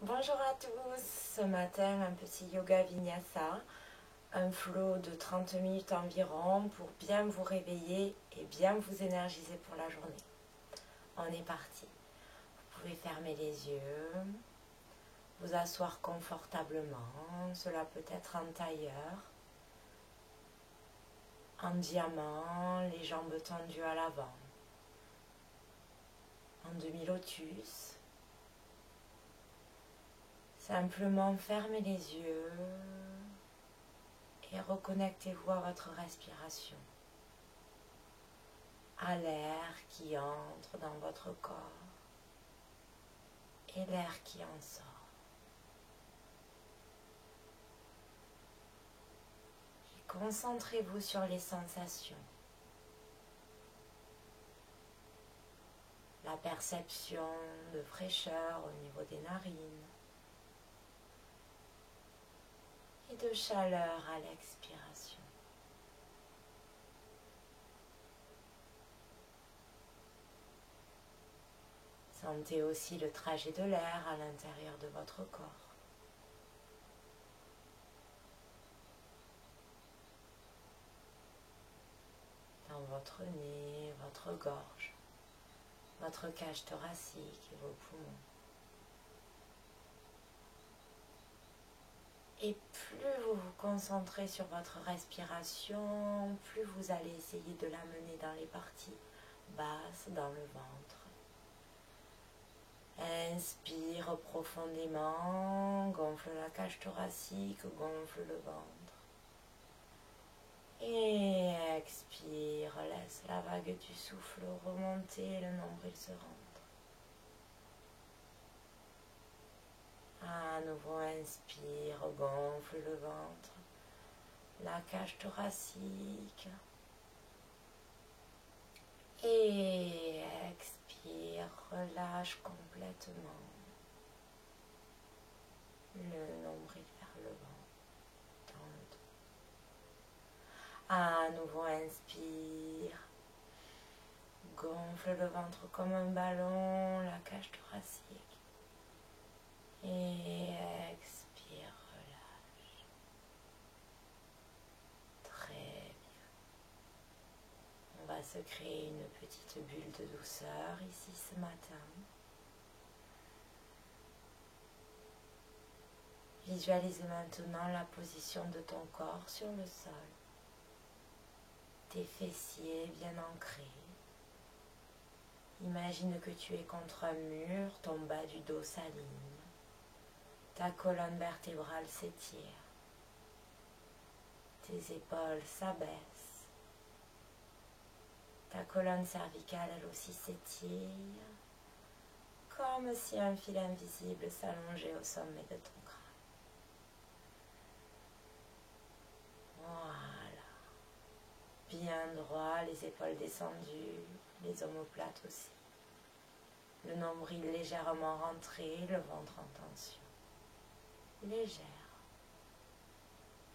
Bonjour à tous, ce matin un petit yoga vinyasa, un flow de 30 minutes environ pour bien vous réveiller et bien vous énergiser pour la journée. On est parti. Vous pouvez fermer les yeux, vous asseoir confortablement, cela peut être en tailleur, en diamant, les jambes tendues à l'avant, en demi-lotus. Simplement fermez les yeux et reconnectez-vous à votre respiration, à l'air qui entre dans votre corps et l'air qui en sort. Et concentrez-vous sur les sensations, la perception de fraîcheur au niveau des narines et de chaleur à l'expiration. Sentez aussi le trajet de l'air à l'intérieur de votre corps. Dans votre nez, votre gorge, votre cage thoracique et vos poumons. Et plus vous vous concentrez sur votre respiration, plus vous allez essayer de l'amener dans les parties basses, dans le ventre. Inspire profondément, gonfle la cage thoracique, gonfle le ventre. Et expire, laisse la vague du souffle remonter, le nombril se rentre. À nouveau, inspire, gonfle le ventre, la cage thoracique. Et expire, relâche complètement le nombril vers le bas, dans le dos. À nouveau, inspire, gonfle le ventre comme un ballon, la cage thoracique. Et expire, relâche. Très bien. On va se créer une petite bulle de douceur ici ce matin. Visualise maintenant la position de ton corps sur le sol. Tes fessiers bien ancrés. Imagine que tu es contre un mur, ton bas du dos s'aligne. Ta colonne vertébrale s'étire. Tes épaules s'abaissent. Ta colonne cervicale, elle aussi s'étire, comme si un fil invisible s'allongeait au sommet de ton crâne. Voilà. Bien droit, les épaules descendues, les omoplates aussi. Le nombril légèrement rentré, le ventre en tension. Légère.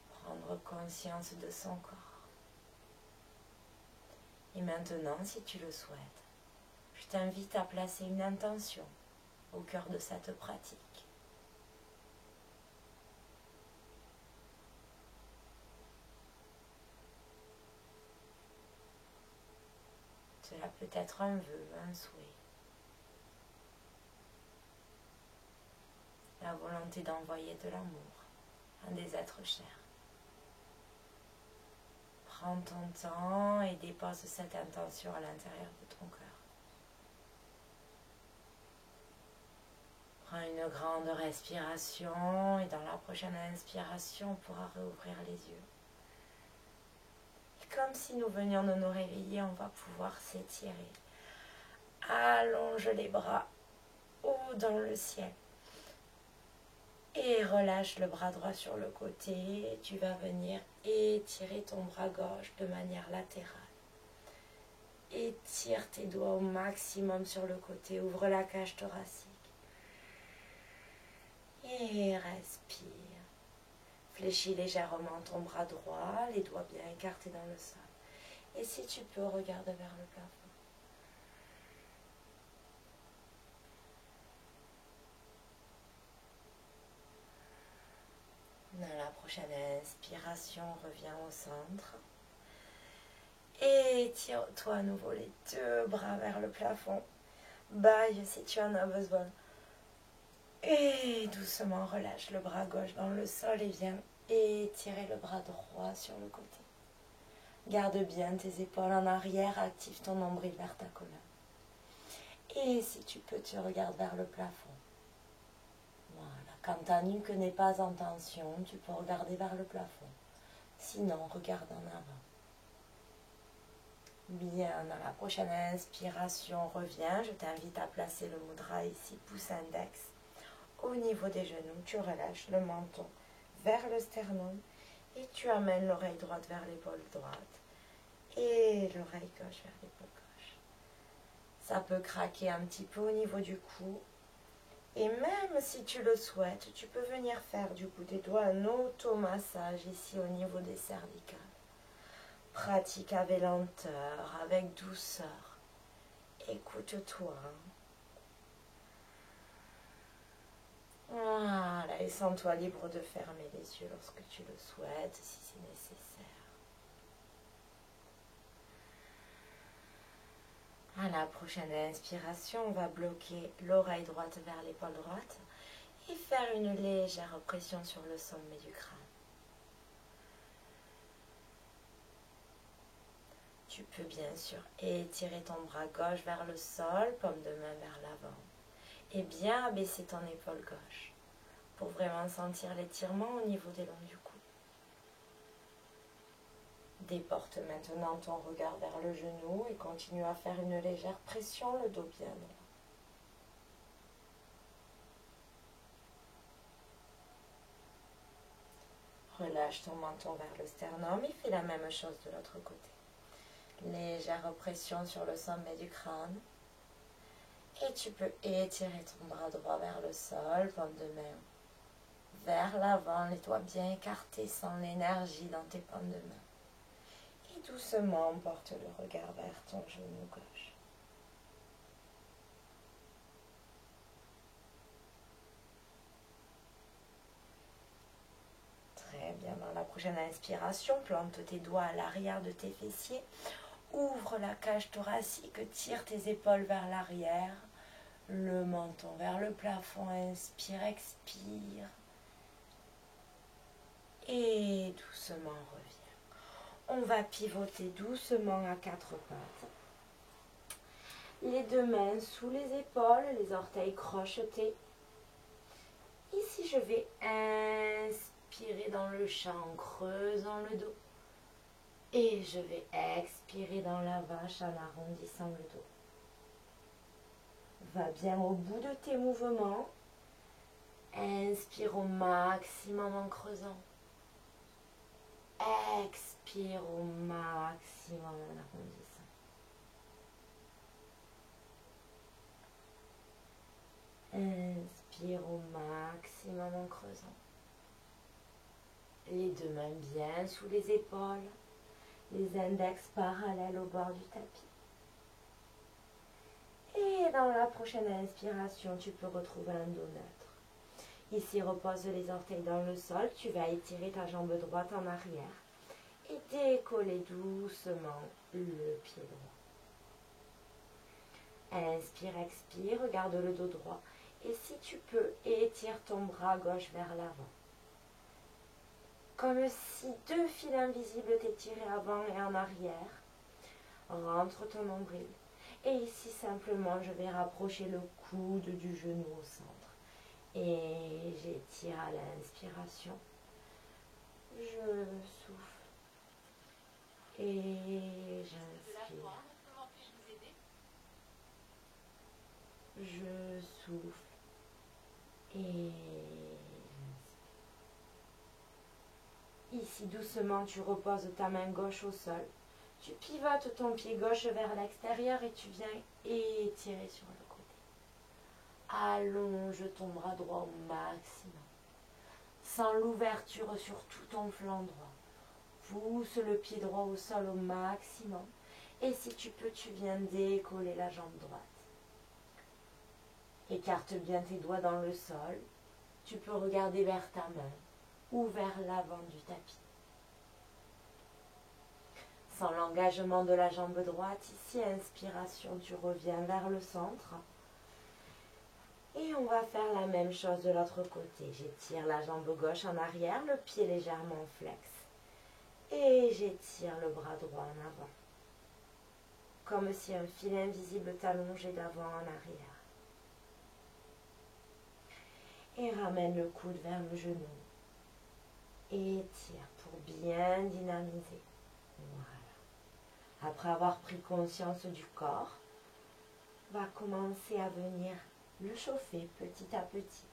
Prendre conscience de son corps. Et maintenant, si tu le souhaites, je t'invite à placer une intention au cœur de cette pratique. Cela peut être un vœu, un souhait. La volonté d'envoyer de l'amour à des êtres chers. Prends ton temps et dépose cette intention à l'intérieur de ton cœur. Prends une grande respiration et dans la prochaine inspiration, on pourra réouvrir les yeux. Et comme si nous venions de nous réveiller, on va pouvoir s'étirer. Allonge les bras haut dans le ciel. Et relâche le bras droit sur le côté. Tu vas venir étirer ton bras gauche de manière latérale. Étire tes doigts au maximum sur le côté. Ouvre la cage thoracique. Et respire. Fléchis légèrement ton bras droit, les doigts bien écartés dans le sol. Et si tu peux, regarde vers le plafond. la prochaine inspiration, reviens au centre. Et tire-toi à nouveau les deux bras vers le plafond. Baille si tu en as besoin. Et doucement relâche le bras gauche dans le sol et viens étirer le bras droit sur le côté. Garde bien tes épaules en arrière, active ton nombril vers ta colonne. Et si tu peux, tu regardes vers le plafond. Voilà. Quand ta nuque n'est pas en tension, tu peux regarder vers le plafond. Sinon, regarde en avant. Bien, dans la prochaine inspiration, reviens. Je t'invite à placer le mudra ici, pouce index. Au niveau des genoux, tu relâches le menton vers le sternum et tu amènes l'oreille droite vers l'épaule droite et l'oreille gauche vers l'épaule gauche. Ça peut craquer un petit peu au niveau du cou. Et même si tu le souhaites, tu peux venir faire du bout des doigts un automassage ici au niveau des cervicales. Pratique avec lenteur, avec douceur. Écoute-toi. Voilà, et sens-toi libre de fermer les yeux lorsque tu le souhaites, si c'est nécessaire. À la prochaine inspiration, on va bloquer l'oreille droite vers l'épaule droite et faire une légère pression sur le sommet du crâne. Tu peux bien sûr étirer ton bras gauche vers le sol, paume de main vers l'avant, et bien abaisser ton épaule gauche pour vraiment sentir l'étirement au niveau des longs du cou. Déporte maintenant ton regard vers le genou et continue à faire une légère pression, le dos bien droit. Relâche ton menton vers le sternum et fais la même chose de l'autre côté. Légère pression sur le sommet du crâne. Et tu peux étirer ton bras droit vers le sol, paume de main vers l'avant, les doigts bien écartés sans l'énergie dans tes paumes de main. Et doucement, porte le regard vers ton genou gauche. Très bien, dans la prochaine inspiration, plante tes doigts à l'arrière de tes fessiers. Ouvre la cage thoracique, tire tes épaules vers l'arrière, le menton vers le plafond, inspire, expire. Et doucement reviens. On va pivoter doucement à quatre pattes. Les deux mains sous les épaules, les orteils crochetés. Ici, je vais inspirer dans le champ en creusant le dos. Et je vais expirer dans la vache en arrondissant le dos. Va bien au bout de tes mouvements. Inspire au maximum en creusant. Expire au maximum en arrondissant. Inspire au maximum en creusant. Les deux mains bien sous les épaules. Les index parallèles au bord du tapis. Et dans la prochaine inspiration, tu peux retrouver un dos neutre. Ici, repose les orteils dans le sol. Tu vas étirer ta jambe droite en arrière et décoller doucement le pied droit. Inspire, expire, regarde le dos droit. Et si tu peux, étire ton bras gauche vers l'avant. Comme si deux fils invisibles t'étiraient avant et en arrière. Rentre ton nombril. Et ici, simplement, je vais rapprocher le coude du genou au centre. Et j'étire à l'inspiration. Je souffle. Et j'inspire. Je souffle. Et ici, doucement, tu reposes ta main gauche au sol. Tu pivotes ton pied gauche vers l'extérieur et tu viens étirer sur le côté. Allonge ton bras droit au maximum. Sans l'ouverture sur tout ton flanc droit. Pousse le pied droit au sol au maximum. Et si tu peux, tu viens décoller la jambe droite. Écarte bien tes doigts dans le sol. Tu peux regarder vers ta main. ou vers l'avant du tapis. Sans l'engagement de la jambe droite, ici, inspiration, tu reviens vers le centre. Et on va faire la même chose de l'autre côté. J'étire la jambe gauche en arrière, le pied légèrement flex. Et j'étire le bras droit en avant. Comme si un fil invisible t'allongeait d'avant en arrière. Et ramène le coude vers le genou. Et étire pour bien dynamiser. Voilà. Après avoir pris conscience du corps, on va commencer à venir le chauffer petit à petit.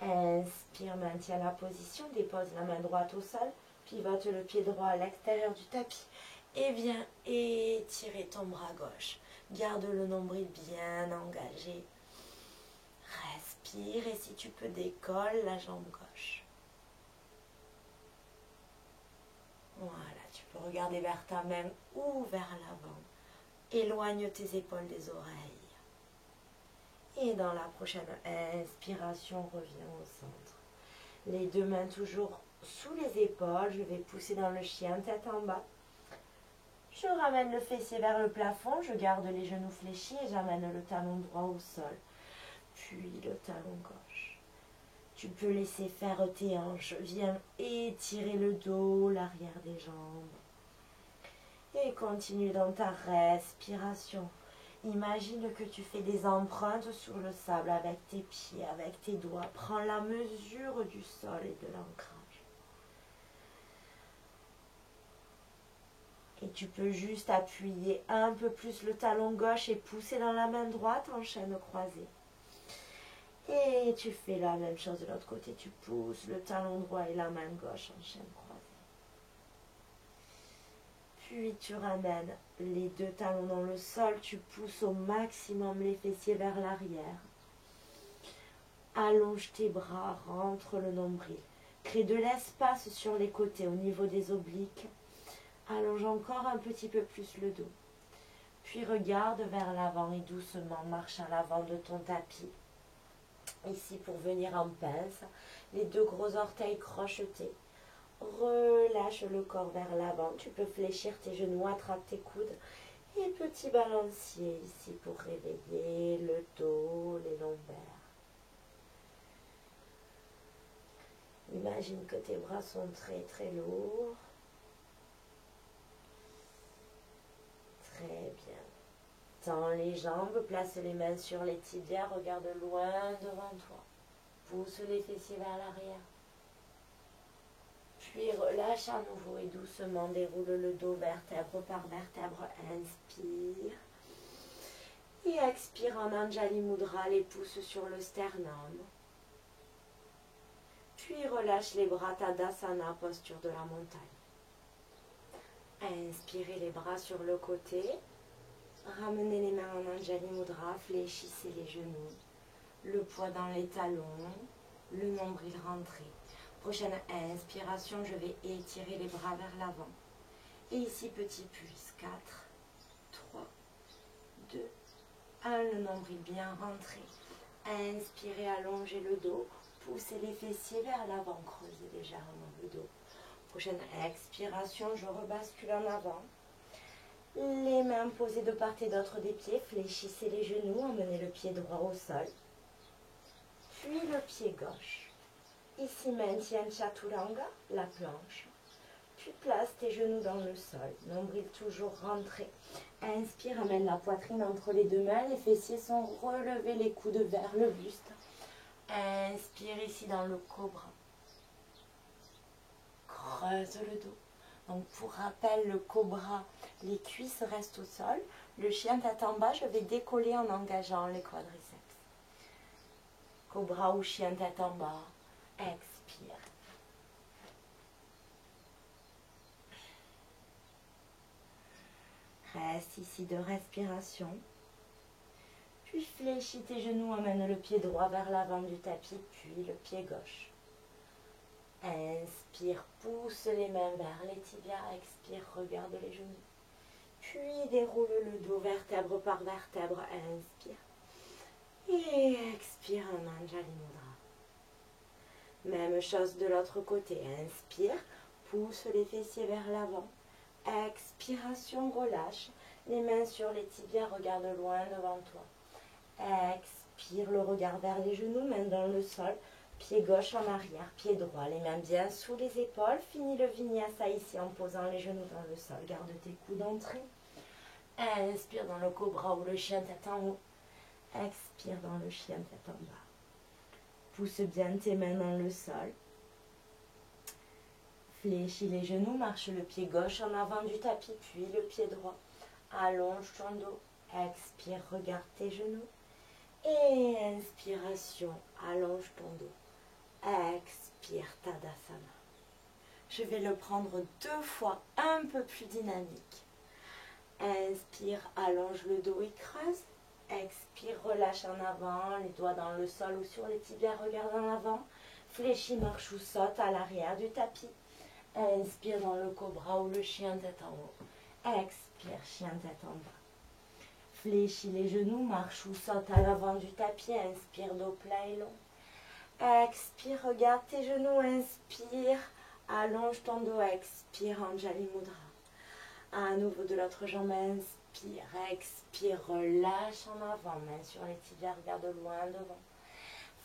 Inspire, maintiens la position, dépose la main droite au sol, pivote le pied droit à l'extérieur du tapis et viens étirer ton bras gauche. Garde le nombril bien engagé. Respire et si tu peux décolle la jambe gauche. Voilà, tu peux regarder vers ta main ou vers l'avant. Éloigne tes épaules des oreilles. Et dans la prochaine inspiration, reviens au centre. Les deux mains toujours sous les épaules. Je vais pousser dans le chien, tête en bas. Je ramène le fessier vers le plafond. Je garde les genoux fléchis et j'amène le talon droit au sol. Puis le talon gauche. Tu peux laisser faire tes hanches. Viens étirer le dos, l'arrière des jambes. Et continue dans ta respiration. Imagine que tu fais des empreintes sur le sable avec tes pieds, avec tes doigts. Prends la mesure du sol et de l'ancrage. Et tu peux juste appuyer un peu plus le talon gauche et pousser dans la main droite en chaîne croisée. Et tu fais la même chose de l'autre côté. Tu pousses le talon droit et la main gauche en chaîne croisée. Puis tu ramènes les deux talons dans le sol, tu pousses au maximum les fessiers vers l'arrière. Allonge tes bras, rentre le nombril. Crée de l'espace sur les côtés au niveau des obliques. Allonge encore un petit peu plus le dos. Puis regarde vers l'avant et doucement marche à l'avant de ton tapis. Ici pour venir en pince, les deux gros orteils crochetés. Relâche le corps vers l'avant. Tu peux fléchir tes genoux, attrape tes coudes. Et petit balancier ici pour réveiller le dos, les lombaires. Imagine que tes bras sont très très lourds. Très bien. Tends les jambes, place les mains sur les tibias, regarde loin devant toi. Pousse les fessiers vers l'arrière. Puis relâche à nouveau et doucement déroule le dos vertèbre par vertèbre. Inspire. Et expire en Anjali Mudra, les pouces sur le sternum. Puis relâche les bras Tadasana, posture de la montagne. Inspirez les bras sur le côté. Ramenez les mains en Anjali Mudra, fléchissez les genoux. Le poids dans les talons, le nombril rentré. Prochaine inspiration, je vais étirer les bras vers l'avant. Et ici, petit pulse. 4, 3, 2, 1. Le nombril bien rentré. Inspirez, allongez le dos. Poussez les fessiers vers l'avant. Creusez légèrement le dos. Prochaine expiration, je rebascule en avant. Les mains posées de part et d'autre des pieds. Fléchissez les genoux. Emmenez le pied droit au sol. Puis le pied gauche. Ici, maintiens Chaturanga, la planche. Puis place tes genoux dans le sol. Nombril toujours rentré. Inspire, amène la poitrine entre les deux mains. Les fessiers sont relevés, les coudes vers le buste. Inspire ici dans le cobra. Creuse le dos. Donc pour rappel, le cobra, les cuisses restent au sol. Le chien tête en bas, je vais décoller en engageant les quadriceps. Cobra ou chien tête en bas. Expire. Reste ici de respiration. Puis fléchis tes genoux, amène le pied droit vers l'avant du tapis, puis le pied gauche. Inspire, pousse les mains vers les tibias. Expire, regarde les genoux. Puis déroule le dos vertèbre par vertèbre. Inspire. Et expire en Anjali Mudra. Même chose de l'autre côté. Inspire, pousse les fessiers vers l'avant. Expiration, relâche. Les mains sur les tibias, regarde loin devant toi. Expire, le regard vers les genoux, main dans le sol. Pied gauche en arrière, pied droit, les mains bien sous les épaules. Finis le vinyasa ici en posant les genoux dans le sol. Garde tes coudes entrés. Inspire dans le cobra ou le chien tête en haut. Expire dans le chien tête en bas. Pousse bien tes mains dans le sol. Fléchis les genoux, marche le pied gauche en avant du tapis, puis le pied droit. Allonge ton dos. Expire, regarde tes genoux. Et inspiration, allonge ton dos. Expire, Tadasana. Je vais le prendre 2 fois, un peu plus dynamique. Inspire, allonge le dos et creuse. Expire, relâche en avant, les doigts dans le sol ou sur les tibias, regarde en avant. Fléchis, marche ou saute à l'arrière du tapis. Inspire dans le cobra ou le chien tête en haut. Expire, chien tête en bas. Fléchis les genoux, marche ou saute à l'avant du tapis. Inspire, dos plat et long. Expire, regarde tes genoux. Inspire, allonge ton dos. Expire, Anjali Mudra. À nouveau de l'autre jambe. Inspire, expire, relâche en avant. Main sur les tibias, regarde loin devant.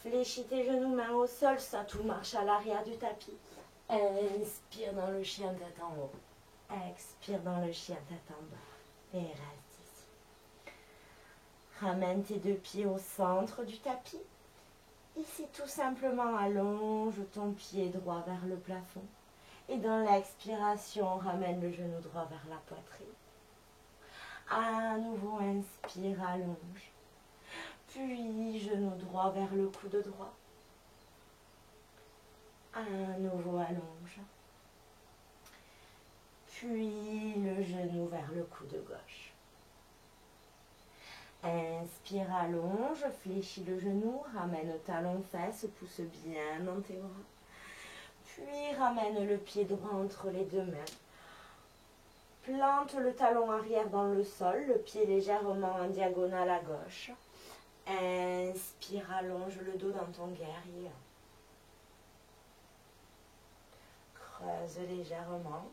Fléchis tes genoux, main au sol. Saute ou marche à l'arrière du tapis. Inspire dans le chien tête en haut. Expire dans le chien tête en bas. Et reste ici. Ramène tes 2 pieds au centre du tapis. Ici, tout simplement, allonge ton pied droit vers le plafond. Et dans l'expiration, ramène le genou droit vers la poitrine. À nouveau, inspire, allonge. Puis, genou droit vers le coude droit. À nouveau, allonge. Puis, le genou vers le coude gauche. Inspire, allonge, fléchis le genou, ramène le talon fesse, pousse bien dans tes bras. Puis ramène le pied droit entre les 2 mains. Plante le talon arrière dans le sol, le pied légèrement en diagonale à gauche. Inspire, allonge le dos dans ton guerrier. Creuse légèrement.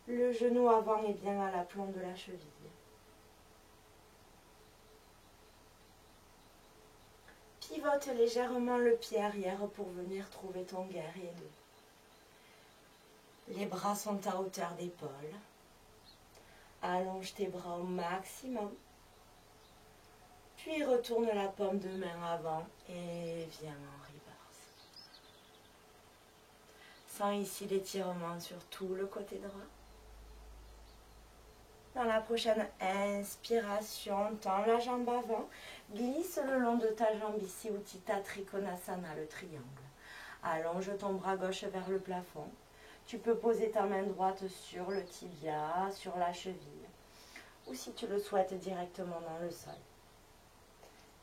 Le genou avant est bien à l'aplomb de la cheville. Pivote légèrement le pied arrière pour venir trouver ton guerrier. Les bras sont à hauteur d'épaule. Allonge tes bras au maximum. Puis retourne la paume de main avant et viens en reverse. Sens ici l'étirement sur tout le côté droit. Dans la prochaine inspiration, tends la jambe avant. Glisse le long de ta jambe ici, Utthita Trikonasana, le triangle. Allonge ton bras gauche vers le plafond. Tu peux poser ta main droite sur le tibia, sur la cheville. Ou si tu le souhaites, directement dans le sol.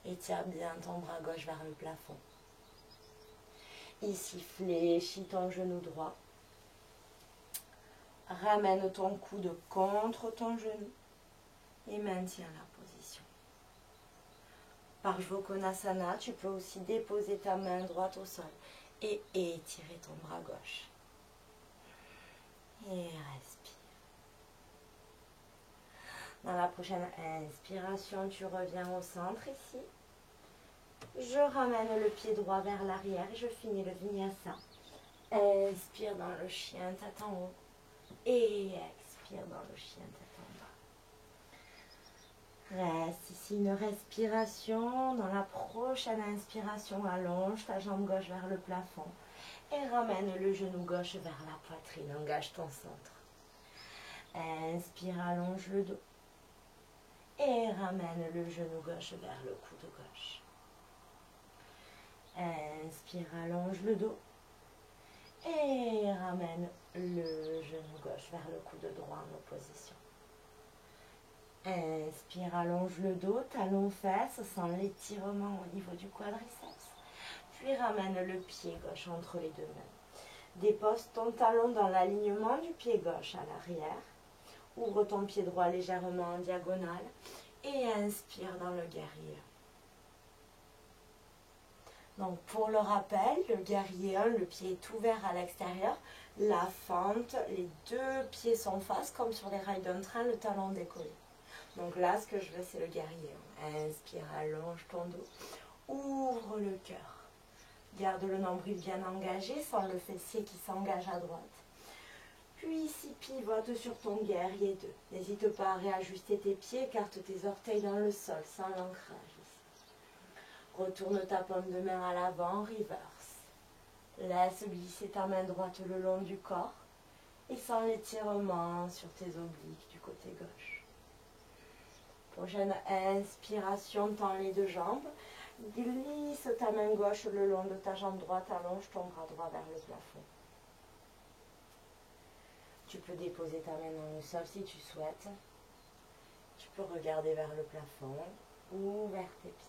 Étire bien ton bras gauche vers le plafond. Ici, fléchis ton genou droit. Ramène ton coude contre ton genou et maintiens la position. Parshvokonasana, tu peux aussi déposer ta main droite au sol et étirer ton bras gauche. Et respire. Dans la prochaine inspiration, tu reviens au centre ici. Je ramène le pied droit vers l'arrière et je finis le vinyasa. Inspire dans le chien tête en haut. Et expire dans le chien tête en bas. Reste ici une respiration. Dans la prochaine inspiration, allonge ta jambe gauche vers le plafond. Et ramène le genou gauche vers la poitrine. Engage ton centre. Inspire, allonge le dos. Et ramène le genou gauche vers le coude gauche. Inspire, allonge le dos. Et ramène le genou gauche vers le coude droit en opposition. Inspire, allonge le dos, talon fesse, sans l'étirement au niveau du quadriceps. Puis ramène le pied gauche entre les 2 mains. Dépose ton talon dans l'alignement du pied gauche à l'arrière. Ouvre ton pied droit légèrement en diagonale et inspire dans le guerrier. Donc pour le rappel, le guerrier 1, le pied est ouvert à l'extérieur, la fente, les deux pieds sont face comme sur les rails d'un train, le talon décollé. Donc là, ce que je veux, c'est le guerrier 1. Inspire, allonge ton dos, ouvre le cœur. Garde le nombril bien engagé, sans le fessier qui s'engage à droite. Puis ici, pivote sur ton guerrier 2. N'hésite pas à réajuster tes pieds, écarte tes orteils dans le sol, sans l'ancrage. Retourne ta paume de main à l'avant, reverse. Laisse glisser ta main droite le long du corps et sens l'étirement sur tes obliques du côté gauche. Prochaine inspiration, tends les deux jambes. Glisse ta main gauche le long de ta jambe droite, allonge ton bras droit vers le plafond. Tu peux déposer ta main dans le sol si tu souhaites. Tu peux regarder vers le plafond ou vers tes pieds.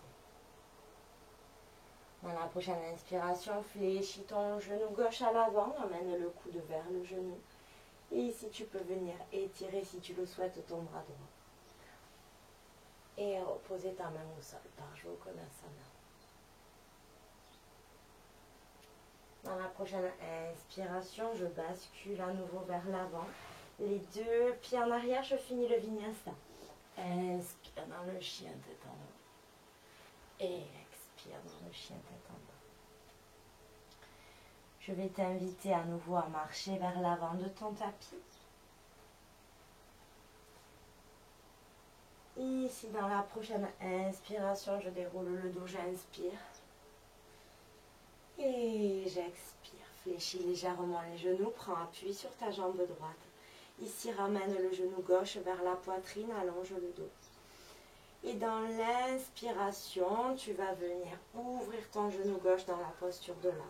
Dans la prochaine inspiration, fléchis ton genou gauche à l'avant, amène le coude vers le genou. Et ici, tu peux venir étirer, si tu le souhaites, ton bras droit. Et reposer ta main au sol, par Konasana. Dans la prochaine inspiration, je bascule à nouveau vers l'avant. Les deux pieds en arrière, je finis le vinyasa. Inspire dans le chien tête en haut. Et expire dans le chien tête en bas. Je vais t'inviter à nouveau à marcher vers l'avant de ton tapis. Ici, dans la prochaine inspiration, je déroule le dos, j'inspire. Et j'expire. Fléchis légèrement les genoux, prends appui sur ta jambe droite. Ici, ramène le genou gauche vers la poitrine, allonge le dos. Et dans l'inspiration, tu vas venir ouvrir ton genou gauche dans la posture de l'arbre.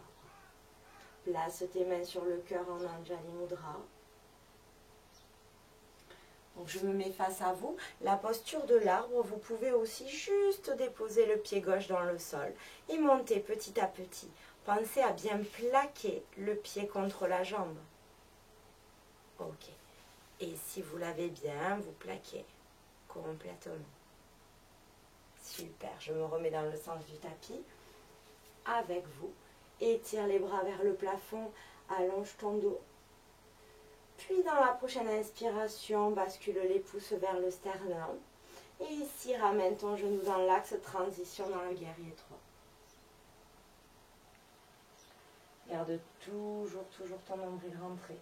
Place tes mains sur le cœur en Anjali Mudra. Donc je me mets face à vous. La posture de l'arbre, vous pouvez aussi juste déposer le pied gauche dans le sol et monter petit à petit. Pensez à bien plaquer le pied contre la jambe. Ok. Et si vous l'avez bien, vous plaquez complètement. Super. Je me remets dans le sens du tapis avec vous. Étire les bras vers le plafond, allonge ton dos. Puis dans la prochaine inspiration, bascule les pouces vers le sternum. Et ici, ramène ton genou dans l'axe, transition dans le guerrier 3. Garde toujours ton nombril rentré.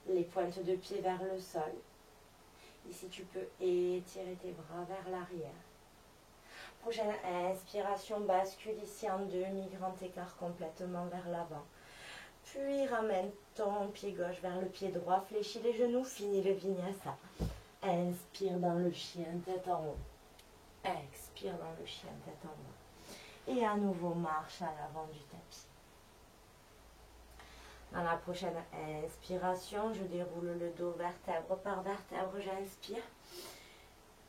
Les pointes de pied vers le sol. Ici, tu peux étirer tes bras vers l'arrière. Prochaine inspiration, bascule ici en demi-grand écart complètement vers l'avant. Puis ramène ton pied gauche vers le pied droit, fléchis les genoux, finis le vinyasa. Inspire dans le chien tête en haut. Expire dans le chien tête en bas. Et à nouveau, marche à l'avant du tapis. Dans la prochaine inspiration, je déroule le dos vertèbre par vertèbre, j'inspire.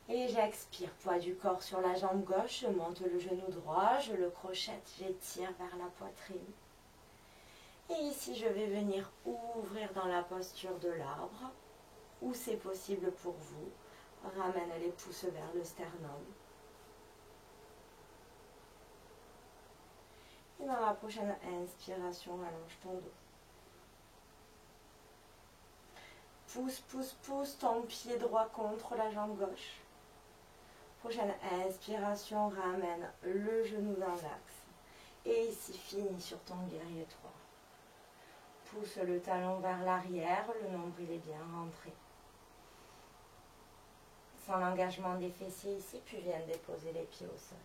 Et j'expire, poids du corps sur la jambe gauche, je monte le genou droit, je le crochette, j'étire vers la poitrine. Et ici, je vais venir ouvrir dans la posture de l'arbre, où c'est possible pour vous. Ramène les pouces vers le sternum. Et dans la prochaine inspiration, allonge ton dos. Pousse ton pied droit contre la jambe gauche. Prochaine inspiration, ramène le genou dans l'axe. Et ici, finis sur ton guerrier 3. Pousse le talon vers l'arrière, le nombril est bien rentré. Sans l'engagement des fessiers ici, puis viens déposer les pieds au sol.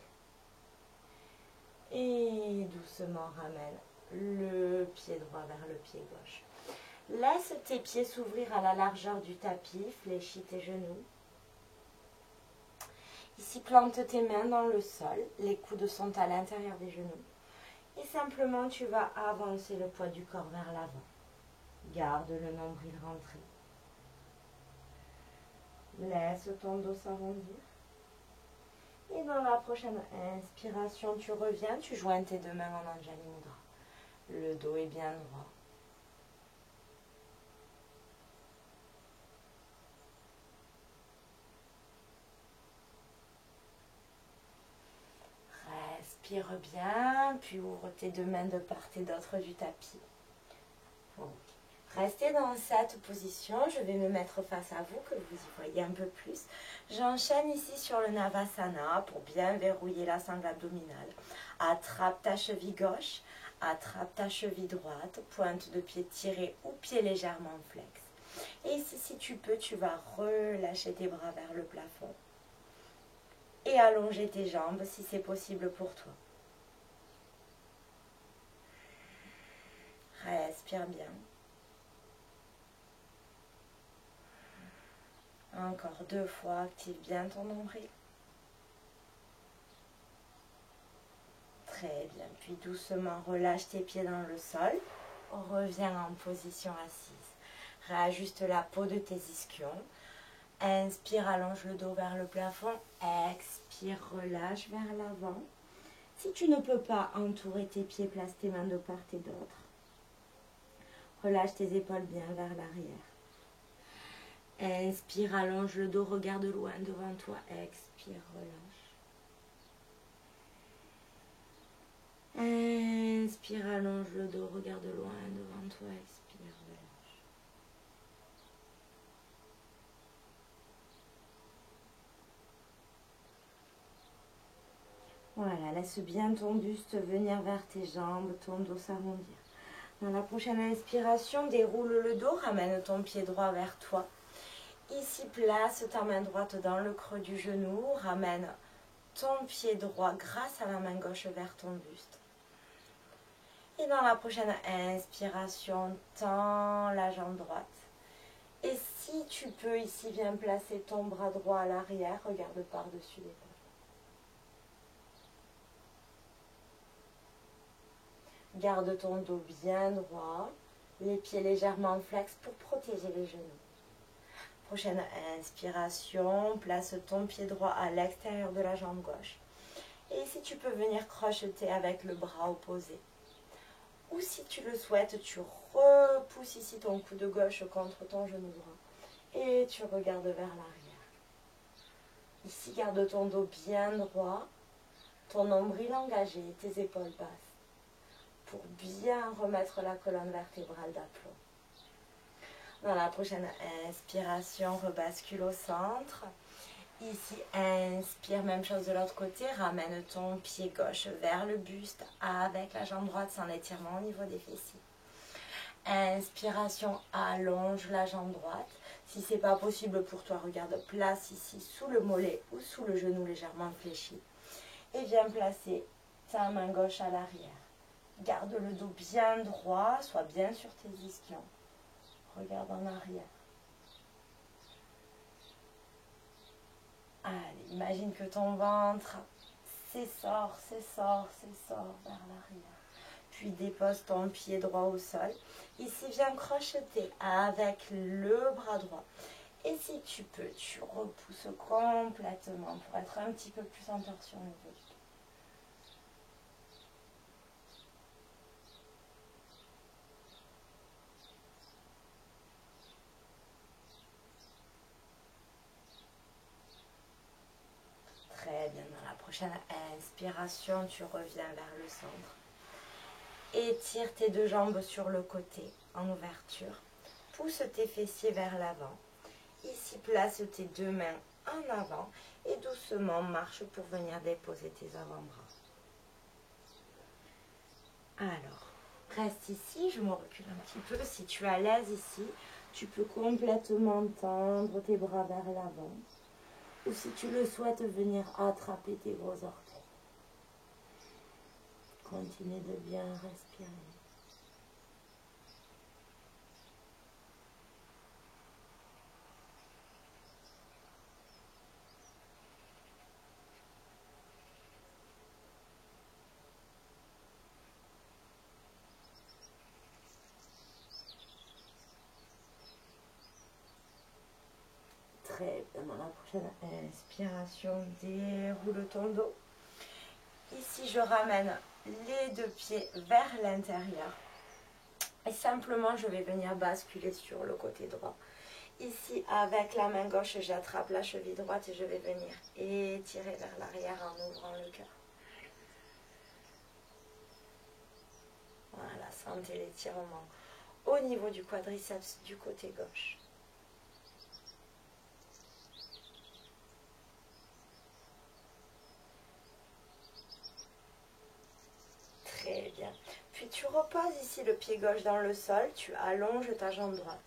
Et doucement ramène le pied droit vers le pied gauche. Laisse tes pieds s'ouvrir à la largeur du tapis, fléchis tes genoux. Ici, plante tes mains dans le sol, les coudes sont à l'intérieur des genoux. Et simplement, tu vas avancer le poids du corps vers l'avant. Garde le nombril rentré. Laisse ton dos s'arrondir. Et dans la prochaine inspiration, tu reviens, tu joins tes deux mains en Anjali Mudra. Le dos est bien droit. Inspire bien, puis ouvre tes deux mains de part et d'autre du tapis. Bon. Restez dans cette position, je vais me mettre face à vous, que vous y voyez un peu plus. J'enchaîne ici sur le Navasana pour bien verrouiller la sangle abdominale. Attrape ta cheville gauche, attrape ta cheville droite, pointe de pied tirée ou pied légèrement flex. Et ici, si tu peux, tu vas relâcher tes bras vers le plafond. Et allonger tes jambes si c'est possible pour toi. Respire bien. Encore 2 fois, active bien ton nombril. Très bien. Puis doucement, relâche tes pieds dans le sol. Reviens en position assise. Réajuste la peau de tes ischions. Inspire, allonge le dos vers le plafond. Expire, relâche vers l'avant. Si tu ne peux pas entourer tes pieds, place tes mains de part et d'autre. Relâche tes épaules bien vers l'arrière. Inspire, allonge le dos, regarde loin devant toi. Expire, relâche. Inspire, allonge le dos, regarde loin devant toi. Expire, relâche. Voilà, laisse bien ton buste venir vers tes jambes, ton dos s'arrondir. Dans la prochaine inspiration, déroule le dos, ramène ton pied droit vers toi. Ici, place ta main droite dans le creux du genou, ramène ton pied droit grâce à la main gauche vers ton buste. Et dans la prochaine inspiration, tends la jambe droite. Et si tu peux, ici, viens placer ton bras droit à l'arrière, regarde par-dessus l'épaule. Garde ton dos bien droit, les pieds légèrement flex pour protéger les genoux. Prochaine inspiration, place ton pied droit à l'extérieur de la jambe gauche. Et si tu peux venir crocheter avec le bras opposé. Ou si tu le souhaites, tu repousses ici ton coude gauche contre ton genou droit. Et tu regardes vers l'arrière. Ici, garde ton dos bien droit, ton nombril engagé, tes épaules basses. Pour bien remettre la colonne vertébrale d'aplomb. Dans la prochaine inspiration, rebascule au centre. Ici, inspire, même chose de l'autre côté, ramène ton pied gauche vers le buste avec la jambe droite sans l'étirement au niveau des fessiers. Inspiration, allonge la jambe droite. Si ce n'est pas possible pour toi, regarde, place ici sous le mollet ou sous le genou légèrement fléchi. Et viens placer ta main gauche à l'arrière. Garde le dos bien droit, sois bien sur tes ischions. Regarde en arrière. Allez, imagine que ton ventre s'essore vers l'arrière. Puis dépose ton pied droit au sol. Ici, viens crocheter avec le bras droit. Et si tu peux, tu repousses complètement pour être un petit peu plus en torsion au niveau du dos. Très bien, dans la prochaine inspiration, tu reviens vers le centre. Étire tes deux jambes sur le côté en ouverture. Pousse tes fessiers vers l'avant. Ici, place tes deux mains en avant et doucement marche pour venir déposer tes avant-bras. Alors, reste ici, je me recule un petit peu. Si tu es à l'aise ici, tu peux complètement tendre tes bras vers l'avant. Ou si tu le souhaites, venir attraper tes gros orteils. Continue de bien respirer. Très bien, dans la prochaine inspiration, déroule ton dos. Ici, je ramène les deux pieds vers l'intérieur. Et simplement, je vais venir basculer sur le côté droit. Ici, avec la main gauche, j'attrape la cheville droite et je vais venir étirer vers l'arrière en ouvrant le cœur. Ressentez l'étirement au niveau du quadriceps du côté gauche. Très bien. Puis tu reposes ici le pied gauche dans le sol, tu allonges ta jambe droite.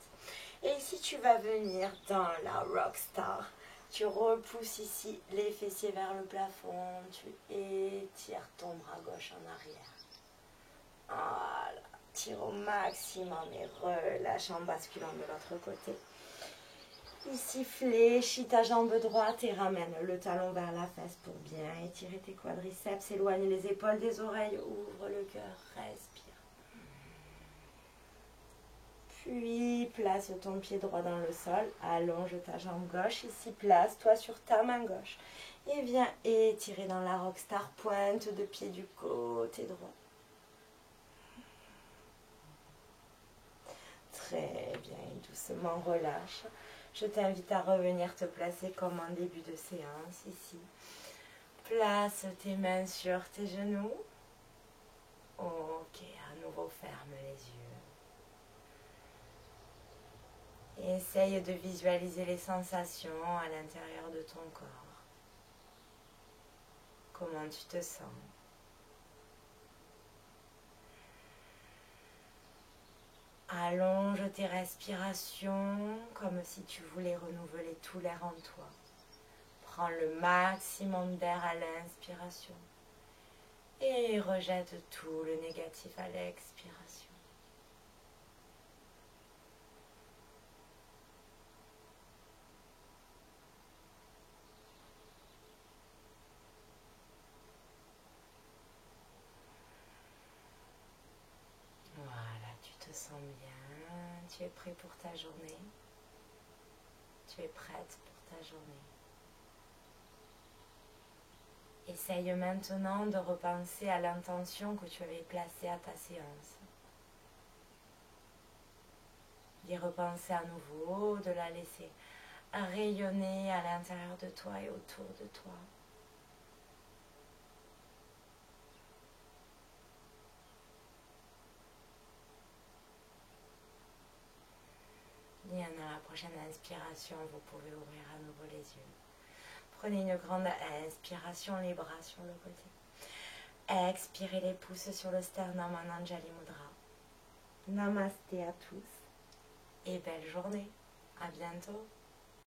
Et ici tu vas venir dans la Rockstar. Tu repousses ici les fessiers vers le plafond, tu étires ton bras gauche en arrière. Voilà, tire au maximum et relâche en basculant de l'autre côté. Ici, fléchis ta jambe droite et ramène le talon vers la fesse pour bien étirer tes quadriceps. Éloigne les épaules des oreilles, ouvre le cœur, respire. Puis, place ton pied droit dans le sol, allonge ta jambe gauche. Ici, place-toi sur ta main gauche. Et viens étirer dans la Rockstar, pointe de pied du côté droit. Très bien, et doucement relâche. Je t'invite à revenir te placer comme en début de séance ici. Place tes mains sur tes genoux. Ok, à nouveau ferme les yeux. Et essaye de visualiser les sensations à l'intérieur de ton corps. Comment tu te sens? Allonge tes respirations comme si tu voulais renouveler tout l'air en toi. Prends le maximum d'air à l'inspiration et rejette tout le négatif à l'expiration. Voilà, tu te sens bien, tu es prêt pour ta journée, tu es prête pour ta journée. Essaye maintenant de repenser à l'intention que tu avais placée à ta séance. D'y repenser à nouveau, de la laisser rayonner à l'intérieur de toi et autour de toi. Bien, à la prochaine inspiration, vous pouvez ouvrir à nouveau les yeux. Prenez une grande inspiration, les bras sur le côté. Expirez les pouces sur le sternum en Anjali Mudra. Namasté à tous et belle journée. À bientôt.